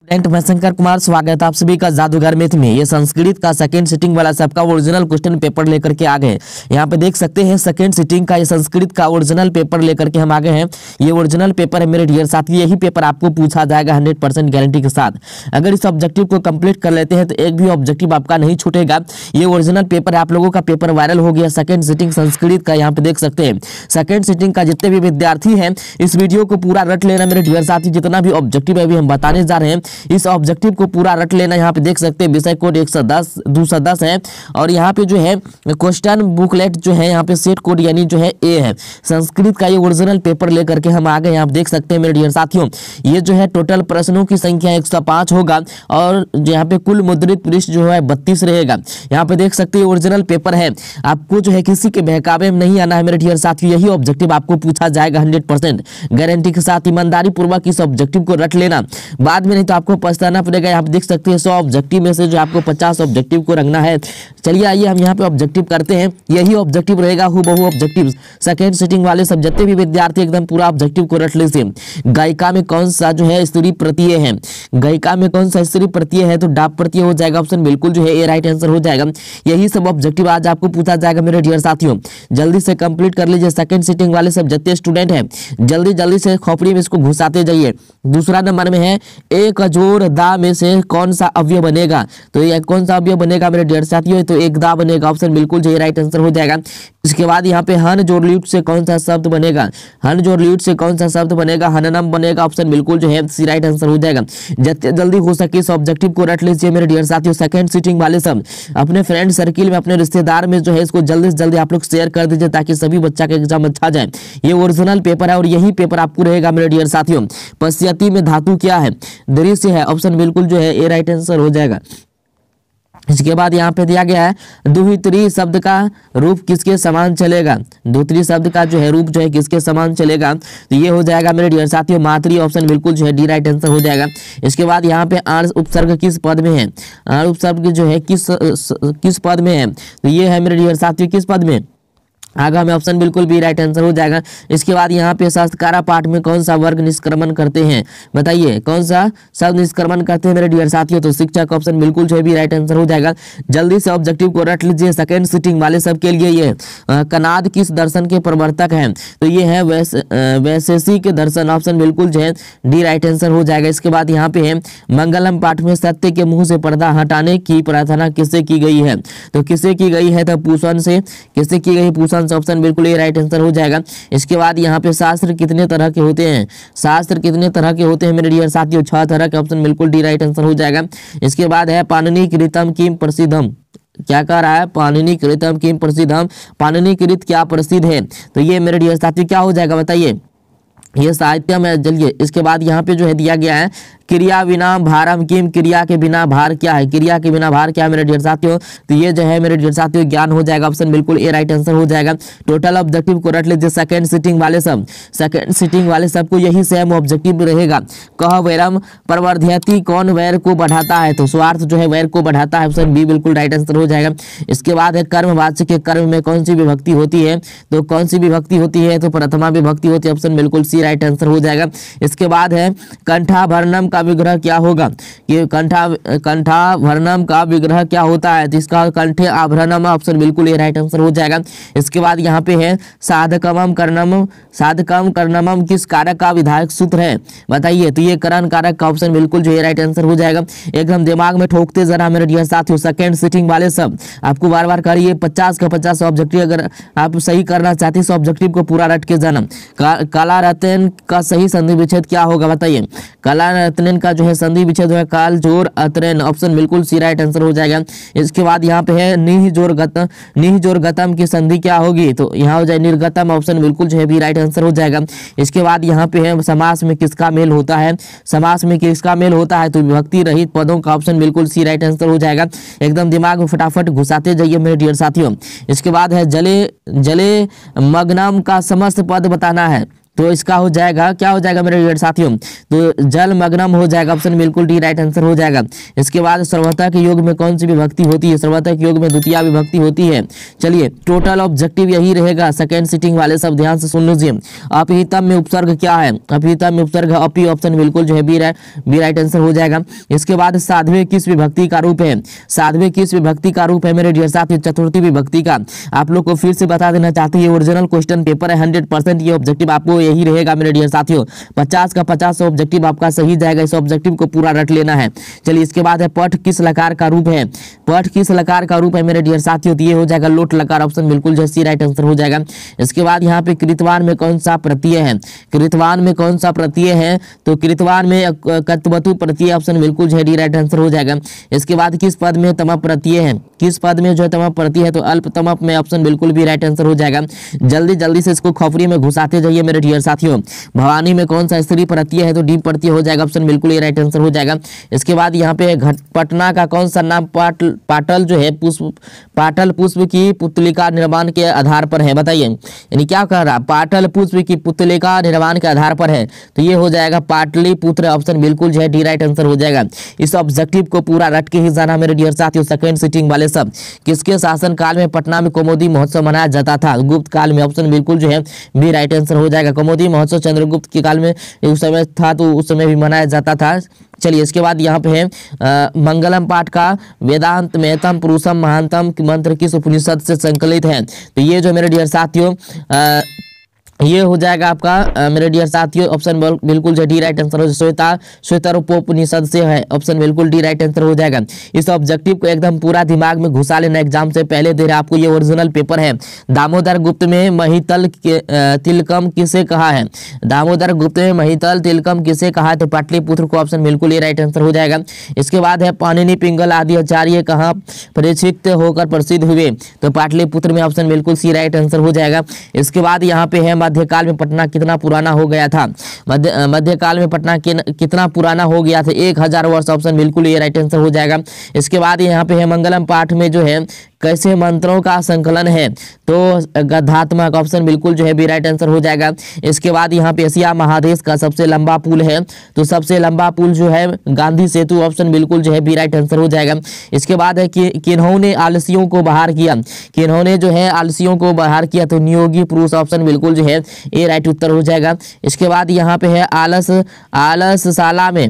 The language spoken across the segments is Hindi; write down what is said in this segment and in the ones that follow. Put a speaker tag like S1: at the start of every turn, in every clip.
S1: स्टूडेंट मैं शंकर कुमार, स्वागत है आप सभी का जादूगर मैथ में। ये संस्कृत का सेकंड सिटिंग वाला सबका ओरिजिनल क्वेश्चन पेपर लेकर के आ गए। यहाँ पे देख सकते हैं सेकंड सिटिंग का ये संस्कृत का ओरिजिनल पेपर लेकर के हम आ गए हैं। ये ओरिजिनल पेपर है मेरे डियर साथी, यही पेपर आपको पूछा जाएगा 100% गारंटी के साथ। अगर इस ऑब्जेक्टिव को कंप्लीट कर लेते हैं तो एक भी ऑब्जेक्टिव आपका नहीं छूटेगा। ये ओरिजिनल पेपर है, आप लोगों का पेपर वायरल हो गया सेकंड सिटिंग संस्कृत का। यहाँ पे देख सकते हैं सेकंड सिटिंग का जितने भी विद्यार्थी हैं इस वीडियो को पूरा रट लेना मेरे डियर साथी। जितना भी ऑब्जेक्टिव है अभी हम बताने जा रहे हैं इस ऑब्जेक्टिव को पूरा रट लेना। यहाँ पे देख सकते हैं विषय कोड 110 210 है और यहाँ पे जो है क्वेश्चन बुकलेट जो है यहाँ पे सेट कोड यानी जो है ए है। संस्कृत का ये ओरिजिनल पेपर लेकर के हम आ गए। आप देख सकते हैं मेरे डियर साथियों ये जो है टोटल प्रश्नों की संख्या 105 होगा और यहाँ पे कुल मुद्रित पृष्ठ जो है 32 रहेगा। यहाँ पे देख सकते हैं ओरिजिनल पेपर है, आपको जो है किसी के बहकावे में नहीं आना है मेरे डियर साथियों। यही ऑब्जेक्टिव आपको पूछा जाएगा 100% गारंटी के साथ। ईमानदारी पूर्वक इस ऑब्जेक्टिव को रट लेना, बाद में नहीं तो आपको पछताना पड़ेगा। यहाँ पे देख सकते हैं 100 ऑब्जेक्टिव में से जो आपको 50 ऑब्जेक्टिव को रखना है। चलिए आइए हम यहाँ पे ऑब्जेक्टिव करते हैं। यही ऑब्जेक्टिव रहेगा हूबहू ऑब्जेक्टिव सेकंड सिटिंग वाले सब जितने भी विद्यार्थी एकदम पूरा ऑब्जेक्टिव को रट लीजिए। गायिका में कौन सा जो है स्त्री प्रत्यय है, गायिका में कौन सा स्त्री प्रत्यय है तो डाप प्रत्यय हो जाएगा। ऑप्शन बिल्कुल जो है ए राइट आंसर हो जाएगा। यही सब ऑब्जेक्टिव आज आपको पूछा जाएगा मेरे डियर साथियों। जल्दी से कंप्लीट कर लीजिए। सेकंड सिटिंग वाले सब जितने स्टूडेंट हैं जल्दी से खोपड़ी में इसको घुसाते जाइए। दूसरा नंबर में है एक जोड़ दा में से कौन सा अवयव बनेगा, तो ये कौन सा अवयव बनेगा मेरे डियर साथियों तो एक दा बनेगा। ऑप्शन बिल्कुल जो राइट आंसर हो जाएगा। इसके बाद यहाँ पे हन जोड़ ल्यूट से कौन सा शब्द बनेगा, हन जोड़ ल्यूट से कौन सा शब्द बनेगा, हननम बनेगा। ऑप्शन बिल्कुल जो है सी राइट आंसर हो जाएगा। जितने जल्दी हो सके इस ऑब्जेक्टिव को रट लीजिए मेरे डियर साथियों। सेकंड सिटिंग वाले सब अपने फ्रेंड सर्किल में अपने रिश्तेदार में जो है इसको जल्दी से जल्दी आप लोग शेयर कर दीजिए ताकि सभी बच्चा का एग्जाम अच्छा जाए। ये ओरिजिनल पेपर है और यही पेपर आपको रहेगा मेरे डियर साथियों। पश्यति में धातु क्या है, दृश्य है। ऑप्शन बिल्कुल जो है ए राइट आंसर हो जाएगा। इसके बाद यहाँ पे दिया गया है दुहित्री शब्द का रूप किसके समान चलेगा, दुहित्री शब्द का जो है रूप जो है किसके समान चलेगा तो ये हो जाएगा मेरे डियर साथियों मातृ। ऑप्शन बिल्कुल जो है डी राइट आंसर हो जाएगा। इसके बाद यहाँ पे आर उपसर्ग किस पद में है, आर उपसर्ग जो है किस पद में है तो ये है मेरे डियर साथियों किस पद में, आगा में ऑप्शन बिल्कुल भी राइट आंसर हो जाएगा। इसके बाद यहाँ पे शास्त्रकारा पाठ में कौन सा वर्ग निष्क्रमण करते हैं, बताइए कौन सा शब्द निष्क्रमण करते हैं मेरे डियर साथियों तो शिक्षक। ऑप्शन बिल्कुल जो है भी राइट आंसर हो जाएगा। जल्दी से ऑब्जेक्टिव को रट लीजिए। सेकंड सिटिंग वाले सब के लिए ये कनाद किस दर्शन के प्रवर्तक हैं तो ये है वैशेषिक दर्शन। ऑप्शन बिल्कुल जो है डी राइट आंसर हो जाएगा। इसके बाद यहाँ पे है मंगलम पाठ में सत्य के मुंह से पर्दा हटाने की प्रार्थना किससे की गई है तो किससे की गई है तो पूषण से, किससे की गई पूषण। ऑप्शन बिल्कुल ये राइट आंसर हो जाएगा। इसके बाद यहाँ पे शास्त्र कितने तरह के होते हैं, शास्त्र कितने तरह के होते हैं मेरे डियर साथियों 6 तरह के। ऑप्शन बिल्कुल डी राइट आंसर हो जाएगा। इसके बाद है पाणिनि कृतम किम प्रसिद्धम, क्या कह रहा है पाणिनि कृतम किम प्रसिद्धम, पाणिनि कृत क्या प्रसिद्ध है तो ये मेरे डियर साथियों क्या हो जाएगा बताइए, ये साहित्य में। चलिए इसके बाद यहाँ पे जो है दिया गया है क्रिया बिना भारम किम, क्रिया के बिना भार क्या है, क्रिया के बिना भार क्या है मेरे डियर साथियों तो ये जो है मेरे डियर साथियों ज्ञान हो जाएगा। ऑप्शन बिल्कुल ए राइट आंसर हो जाएगा। टोटल ऑब्जेक्टिव को रट लीजिए। सेकंड सिटिंग वाले सब, सेकंड सिटिंग वाले सबको यही सेम ऑब्जेक्टिव रहेगा। कह वैरम प्रवर्धयति कौन वैर को बढ़ाता है तो स्वार्थ जो है वैर को बढ़ाता है। ऑप्शन बी बिल्कुल राइट आंसर हो जाएगा। इसके बाद है कर्मवाचक के कर्म में कौन सी विभक्ति होती है तो कौन सी विभक्ति होती है तो प्रथमा विभक्ति होती है। ऑप्शन बिल्कुल सी राइट आंसर हो जाएगा। इसके बाद है कंठाभरणम का विग्रह क्या होगा, ये कंठाभरणम का विग्रह क्या होता है तो इसका कंठे आभरणम। ऑप्शन बिल्कुल ये राइट आंसर हो जाएगा। इसके बाद यहाँ पे है साधकम कर्णम, साधकम कर्णमम किस कारक का विधायक सूत्र है बताइए तो ये करण कारक का। ऑप्शन बिल्कुल जो ये राइट आंसर हो जाएगा। एकदम दिमाग में ठोकते जरा मेरे डियर साथियों। सेकंड सिटिंग वाले सब आपको बार बार करिए 50 का 50 ऑब्जेक्टिव अगर आप सही करना चाहते हैं इस ऑब्जेक्टिव को पूरा रट के जाना। काला रत्न का सही संधि विच्छेद क्या होगा बताइए, काला रत्न का जो है संधि विच्छेद है काल जोर अतरेन। ऑप्शन बिल्कुल सी राइट आंसर हो जाएगा। इसके बाद यहाँ पे है निह जोर गतम की संधि क्या होगी तो यहाँ हो जाए निर्गतम। ऑप्शन बिल्कुल जो है भी राइट आंसर हो जाएगा। इसके बाद यहाँ पे है समास में किसका मेल होता है, समास में किसका मेल होता है तो विभक्ति रहित पदों का। ऑप्शन बिल्कुल सी राइट आंसर हो जाएगा। एकदम दिमाग में फटाफट घुसाते जाइए मेरे डियर साथियों। इसके बाद है जले जले मग्नम का समस्त पद बताना है तो इसका हो जाएगा, क्या हो जाएगा मेरे साथियों, तो जलमग्नम हो जाएगा, ऑप्शन बिल्कुल डी राइट आंसर हो जाएगा। इसके बाद सर्वतक योग में कौन सी विभक्ति होती है, सर्वतक योग में द्वितीय विभक्ति होती है। चलिए टोटल ऑब्जेक्टिव यही रहेगा, सेकंड सिटिंग वाले सब ध्यान से सुन लीजिए। अपहितम में उपसर्ग क्या है, अपहितम में उपसर्ग अपी, ऑप्शन बिल्कुल जो है बी राइट आंसर हो जाएगा। इसके बाद साध्वी किस विभक्ति का रूप है, साध्वी किस विभक्ति का रूप है मेरे डियर साथियों, चतुर्थी विभक्ति का। आप लोग को फिर से बता देना चाहते हैं, ये ओरिजिनल क्वेश्चन पेपर है, 100% ये ऑब्जेक्टिव आपको यही रहेगा मेरे डियर साथियों। 50 का 50 ऑब्जेक्टिव आपका सही जाएगा, इस ऑब्जेक्टिव को पूरा रट लेना है। चलिए इसके बाद है पठ किस लकार का रूप है, पठ किस लकार का रूप है मेरे डियर साथियों, तो ये हो जाएगा लोट लकार, ऑप्शन बिल्कुल जो सी राइट आंसर हो जाएगा। इसके बाद यहाँ पे कृतवान में कौन सा प्रत्यय है, कृतवान में कौन सा प्रत्यय है, तो कृतवान में कत्वतु प्रत्यय, ऑप्शन बिल्कुल जो है डी राइट आंसर हो जाएगा। इसके बाद किस पद में तम प्रत्यय है, किस पद में जो है तम प्रत्यय है, तो अल्पतम में, ऑप्शन बिल्कुल भी राइट आंसर हो जाएगा। जल्दी जल्दी से इसको खोपड़ी में घुसाते जाइए मेरे डियर साथियों। भवानी में कौन सा स्त्री प्रत्यय है, तो डी प्रत्यय हो जाएगा, ऑप्शन बिल्कुल ये राइट आंसर हो जाएगा। इसके बाद यहाँ पे पटना का कौन सा नाम पाटल जो है पुष्प, पाटल पुष्प की पुतलिका निर्माण के आधार पर है, बताइए यानी क्या कह रहा, पाटल पुष्प की पुतलिका निर्माण के आधार पर है, तो ये हो जाएगा पाटलिपुत्र, ऑप्शन बिल्कुल जो है डी राइट आंसर हो जाएगा। इस ऑब्जेक्टिव को पूरा रट के ही जाना मेरे डियर साथियों। सेकंड सिटिंग वाले सब, किसके शासन काल में पटना में कौमुदी महोत्सव मनाया जाता था, गुप्त काल में, ऑप्शन बिल्कुल जो है बी राइट आंसर हो जाएगा। कौमुदी महोत्सव चंद्रगुप्त के काल में उस समय था, तो उस समय भी मनाया जाता था। चलिए इसके बाद यहाँ पे है मंगलम पाठ का वेदांत महतम पुरुषम महानतम मंत्र किस उपनिषद से संकलित है, तो ये जो मेरे डियर साथियों ये हो जाएगा आपका मेरे डियर साथियों, ऑप्शन बिल्कुल जो डी राइट आंसर हो, श्वेतारोपोपनिषद से है, ऑप्शन बिल्कुल डी राइट आंसर हो जाएगा। इस ऑब्जेक्टिव को एकदम पूरा दिमाग में घुसा लेना, एग्जाम से पहले दे रहा आपको, ये ओरिजिनल पेपर है। दामोदर गुप्त में महितल तिलकम किसे कहा है, दामोदर गुप्त में महितल तिलकम किसे कहा है, तो पाटलिपुत्र को, ऑप्शन बिल्कुल ये राइट आंसर हो जाएगा। इसके बाद है पाणिनि पिंगल आदि आचार्य कहाँ परीक्षित होकर प्रसिद्ध हुए, तो पाटलिपुत्र में, ऑप्शन बिल्कुल सी राइट आंसर हो जाएगा। इसके बाद यहाँ पे है मध्यकाल में पटना कितना पुराना हो गया था, मध्यकाल में पटना कितना पुराना हो गया था, 1000 वर्ष, ऑप्शन बिल्कुल ये राइट आंसर हो जाएगा। इसके बाद यहाँ पे है मंगलम पाठ में जो है कैसे मंत्रों का संकलन है, तो गद्यात्मक, ऑप्शन बिल्कुल जो है बी राइट आंसर हो जाएगा। इसके बाद यहाँ पे एशिया महादेश का सबसे लंबा पुल है, तो सबसे लंबा पुल जो है गांधी सेतु, ऑप्शन बिल्कुल जो है बी राइट आंसर हो जाएगा। इसके बाद है कि किन्होंने आलसियों को बाहर किया, किन्होंने जो है आलसियों को बाहर किया, तो नियोगी पुरुष, ऑप्शन बिल्कुल जो है ए राइट उत्तर हो जाएगा। इसके बाद यहाँ पे है आलसशाला में,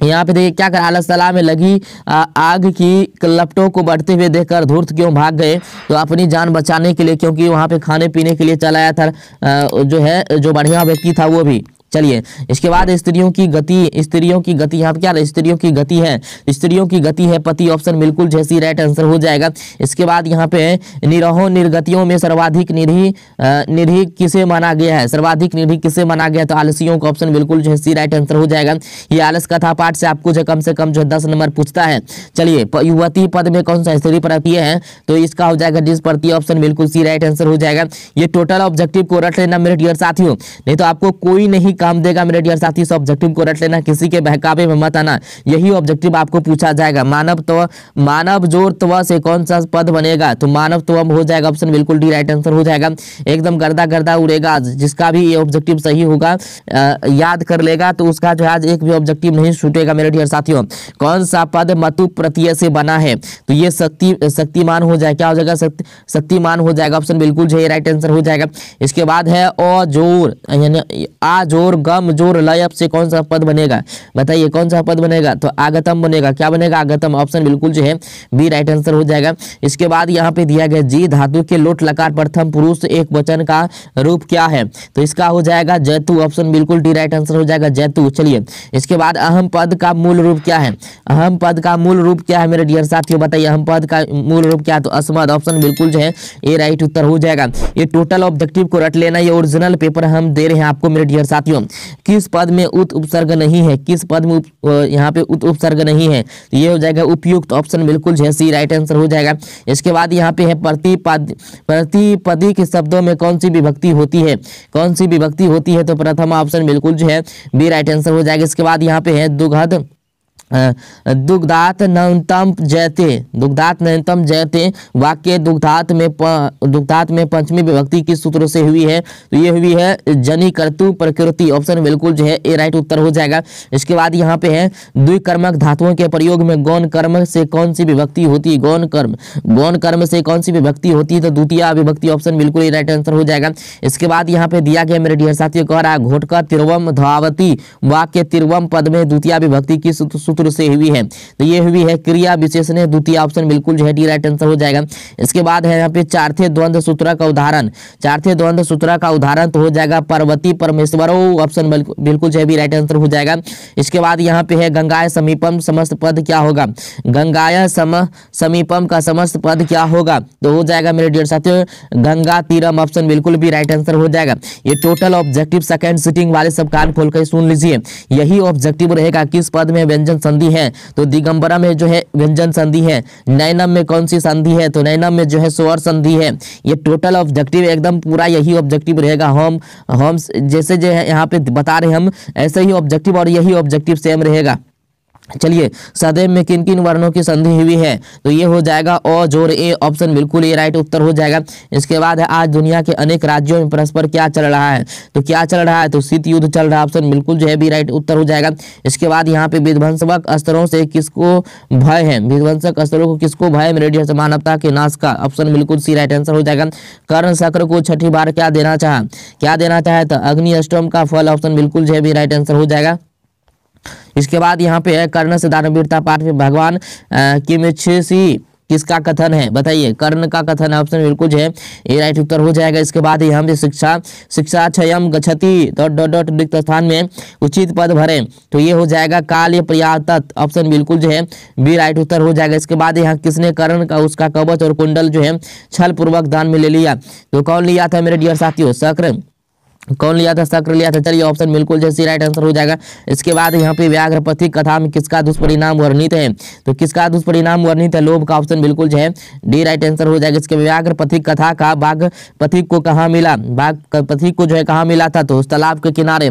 S1: यहाँ पे देखिए क्या कर, आलसशाला में लगी आग की लपटों को बढ़ते हुए देखकर धूर्त क्यों भाग गए, तो अपनी जान बचाने के लिए, क्योंकि वहाँ पे खाने पीने के लिए चला आया था जो है, जो बढ़िया व्यक्ति था वो भी। चलिए इसके बाद स्त्रियों की गति, स्त्रियों की गति, यहाँ पे क्या स्त्रियों की गति है, स्त्रियों की गति है पति, ऑप्शन बिल्कुल जैसी राइट आंसर हो जाएगा। इसके बाद यहाँ पे निरहों निर्गतियों में सर्वाधिक निरीह किसे माना गया है, सर्वाधिक निरीह किसे माना गया, तो आलसियों को, ऑप्शन बिल्कुल जैसी राइट आंसर हो जाएगा। ये आलस कथा पाठ से आपको जो कम से कम जो 10 नंबर पूछता है। चलिए युवती पद में कौन सा स्त्री प्रत्यय है, तो इसका हो जाएगा डिस प्रत्यय, ऑप्शन बिल्कुल सी राइट आंसर हो जाएगा। ये टोटल ऑब्जेक्टिव को रट लेना मेरे डियर साथियों, नहीं तो आपको कोई नहीं काम देगा मेरे डियर साथी। इस ऑब्जेक्टिव को रट लेना, किसी के बहकावे में मत आना, यही ऑब्जेक्टिव आपको पूछा जाएगा। मानव जोर त्व से कौन सा पद बनेगा, तो मानव त्वम हो जाएगा, ऑप्शन बिल्कुल डी राइट आंसर हो जाएगा। एकदम गर्दा गर्दा उड़ेगा, जिसका भी ये ऑब्जेक्टिव सही होगा याद कर लेगा, तो उसका जो आज एक भी ऑब्जेक्टिव नहीं छूटेगा मेरे डियर साथियों। कौन सा पद मतु प्रत्यय से बना है, तो ये शक्तिमान हो जाएगा, क्या हो जाएगा शक्तिमान हो जाएगा, ऑप्शन बिल्कुल जो राइट आंसर हो जाएगा। इसके बाद है अजोर, यानी आजोर गम जोर लय से कौन सा पद बनेगा, बताइए कौन सा पद बनेगा, तो आगतम बनेगा, क्या बनेगा आगतम, ऑप्शन बिल्कुल जो है बी राइट आंसर हो जाएगा। इसके बाद यहाँ पे दिया गया जी धातु के लोट लकार प्रथम पुरुष एक वचन का रूप क्या है, तो इसका हो जाएगा जैतु, ऑप्शन बिल्कुल डी राइट आंसर हो जाएगा जैतु। चलिए इसके बाद अहम पद का मूल रूप क्या है, अहम पद का मूल रूप क्या है मेरे डियर साथियों, बताइए अहम पद का मूल रूप क्या है, तो अस्मद, ऑप्शन बिल्कुल जो है ए राइट उत्तर हो जाएगा। ये टोटल ऑब्जेक्टिव को रट लेना, ये ओरिजिनल पेपर हम दे रहे हैं आपको मेरे डियर साथियों। किस पद में उत उपसर्ग नहीं है, किस पद में यहाँ पे उत उपसर्ग नहीं है, तो ये हो जाएगा उपयुक्त, ऑप्शन बिल्कुल जो है सी राइट आंसर हो जाएगा। इसके बाद यहाँ पे है प्रतिपदी के शब्दों में कौन सी विभक्ति होती है, कौन सी विभक्ति होती है, तो प्रथम, ऑप्शन बिल्कुल जो है बी राइट आंसर हो जाएगा। इसके बाद यहाँ पे है दुग्ध दुग्धात न्यूनतम जयते, दुग्धात न्यूनतम जयते वाक्य दुग्धात में पंचमी विभक्ति किस सूत्र से हुई है? तो ये हुई है जनि कर्तु प्रकृति। ऑप्शन बिल्कुल जो है ए राइट उत्तर हो जाएगा। इसके बाद यहाँ पे है द्विकर्मक धातुओं के प्रयोग में गौण कर्म से कौन सी विभक्ति होती है? गौण कर्म से कौन सी विभक्ति होती है? तो द्वितीय विभक्ति। ऑप्शन बिल्कुल ए राइट आंसर हो जाएगा। इसके बाद यहाँ पे दिया गया मेरे डियर साथियों, कह रहा है घोटका तिरवम धावती वाक्य तिरवम पद में द्वितीय विभक्ति किस सूत्र से हुई है? तो ये हुई है क्रिया विशेषण द्वितीय। ऑप्शन बिल्कुल जो है डी राइट आंसर हो जाएगा। इसके बाद है यहाँ पे चार्थे द्वंद्व सूत्र का उदाहरण, चार्थे द्वंद्व सूत्र का उदाहरण तो हो जाएगा पार्वती परमेश्वरो। ऑप्शन बिल्कुल जो है बी राइट आंसर हो जाएगा। इसके बाद यहाँ पे है गंगाय समीपम समस्त पद क्या होगा? गंगाय समीपम का समस्त पद क्या होगा? तो हो जाएगा मेरे डियर साथियों गंगा तीरम। ऑप्शन बिल्कुल भी राइट आंसर हो जाएगा। ये टोटल ऑब्जेक्टिव सेकंड सिटिंग वाले सब कान खोल कर सुन लीजिए, यही ऑब्जेक्टिव रहेगा। किस पद में व्यंजन संधि है? तो दिगंबरा में जो है व्यंजन संधि है। नैनम में कौन सी संधि है? तो नैनम में जो है स्वर संधि है। ये टोटल ऑब्जेक्टिव एकदम पूरा यही ऑब्जेक्टिव रहेगा। हम जैसे जो है यहाँ पे बता रहे हम ऐसे ही ऑब्जेक्टिव और यही ऑब्जेक्टिव सेम रहेगा। चलिए सदैव में किन किन वर्णों की संधि हुई है? तो ये हो जाएगा अ जोड़ ए। ऑप्शन बिल्कुल ये राइट उत्तर हो जाएगा। इसके बाद है आज दुनिया के अनेक राज्यों में परस्पर क्या चल रहा है? तो क्या चल रहा है? तो शीत युद्ध चल रहा है। ऑप्शन बिल्कुल जो है बी राइट उत्तर हो जाएगा। इसके बाद यहाँ पे विध्वंसक अस्त्रों से किसको भय है? विध्वंसक अस्त्रों को किसको भय? मेरे डियर मानवता के नाश का। ऑप्शन बिल्कुल सी राइट आंसर हो जाएगा। कर्ण चक्र को छठी बार क्या देना चाहे? तो अग्नि अष्टम का फल। ऑप्शन बिल्कुल जो है बी राइट आंसर हो जाएगा। इसके बाद यहाँ पे है कर्ण से दानवीरता पाठ में भगवान किमिच्छसी किसका कथन है? बताइए, कर्ण का कथन है। ऑप्शन बिल्कुल जो है ये राइट उत्तर हो जाएगा। इसके बाद यहाँ पे शिक्षा क्षयम गच्छति डॉट रिक्त स्थान में उचित पद भरे, तो ये हो जाएगा काल्य प्रयातत। ऑप्शन बिल्कुल जो है बी राइट उत्तर हो जाएगा। इसके बाद यहाँ किसने कर्ण का उसका कवच और कुंडल जो है छल पूर्वक दान में ले लिया? तो कौन लिया था मेरे डियर साथियों? शक्र। कौन लिया था? शक्र लिया था। चलिए ऑप्शन बिल्कुल जैसी राइट आंसर हो जाएगा। इसके बाद यहाँ पे व्याघ्रपथी कथा में किसका दुष्परिणाम वर्णित है? तो किसका दुष्परिणाम वर्णित है? लोभ का। ऑप्शन बिल्कुल जो है डी राइट आंसर हो जाएगा। इसके व्याघ्रपथी कथा का बाघ पथिक को कहाँ मिला? बाघ पथिक को जो है कहाँ मिला था? तो उस तालाब के किनारे।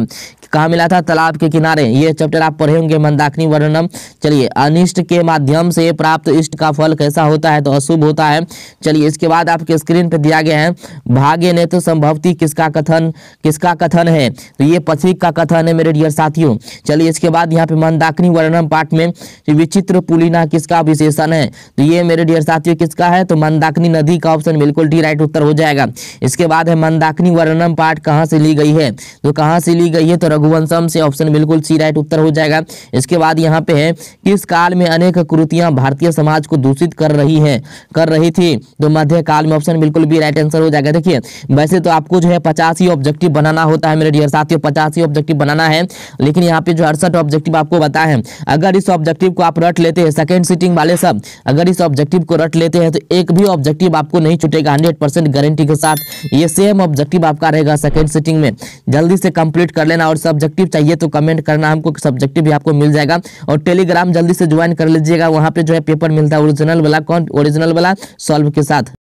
S1: कहाँ मिला था? तालाब के किनारे। ये चैप्टर आप पढ़े होंगे मंदाकिनी वर्णनम। चलिए अनिष्ट के माध्यम से प्राप्त इष्ट का फल कैसा होता है? तो अशुभ होता है। चलिए इसके बाद आपके स्क्रीन पे दिया गया है भाग्य ने तो संभवती किसका कथन है? तो ये पथिक का कथन है मेरे डियर साथियों। चलिए इसके बाद यहाँ पे मंदाकिनी वर्णनम पाठ में विचित्र पुलिना किसका विशेषण है? तो ये मेरे डियर साथियों किसका है? तो मंदाकिनी नदी का। ऑप्शन बिल्कुल डी राइट उत्तर हो जाएगा। इसके बाद है मंदाकिनी वर्णनम पाठ कहाँ से ली गई है? तो कहाँ से ली गई है? तो रघुवंशम से। ऑप्शन बिल्कुल सी राइट उत्तर हो जाएगा। इसके बाद यहाँ पे है किस काल में अनेक कुरीतियां भारतीय समाज को दूषित कर रही थी? तो मध्य काल में। ऑप्शन बिल्कुल भी राइट आंसर हो जाएगा। देखिए वैसे तो आपको जो है 50 ही ऑब्जेक्टिव बनाना होता है मेरे डियर साथियों, 50 ही ऑब्जेक्टिव बनाना है, लेकिन यहाँ पे जो 68 ऑब्जेक्टिव आपको बताए हैं, अगर इस ऑब्जेक्टिव को आप रट लेते हैं सेकंड सिटिंग वाले सब, अगर इस ऑब्जेक्टिव को रट लेते हैं तो एक भी ऑब्जेक्टिव आपको नहीं छूटेगा 100% गारंटी के साथ। ये सेम ऑब्जेक्टिव आपका रहेगा सेकंड सिटिंग में। जल्दी से कंप्लीट कर लेना और सब्जेक्टिव चाहिए तो कमेंट करना, हमको सब्जेक्टिव भी आपको मिल जाएगा। और टेलीग्राम जल्दी से ज्वाइन कर लीजिएगा, वहाँ पे जो है पेपर मिलता है ओरिजिनल वाला सॉल्व के साथ।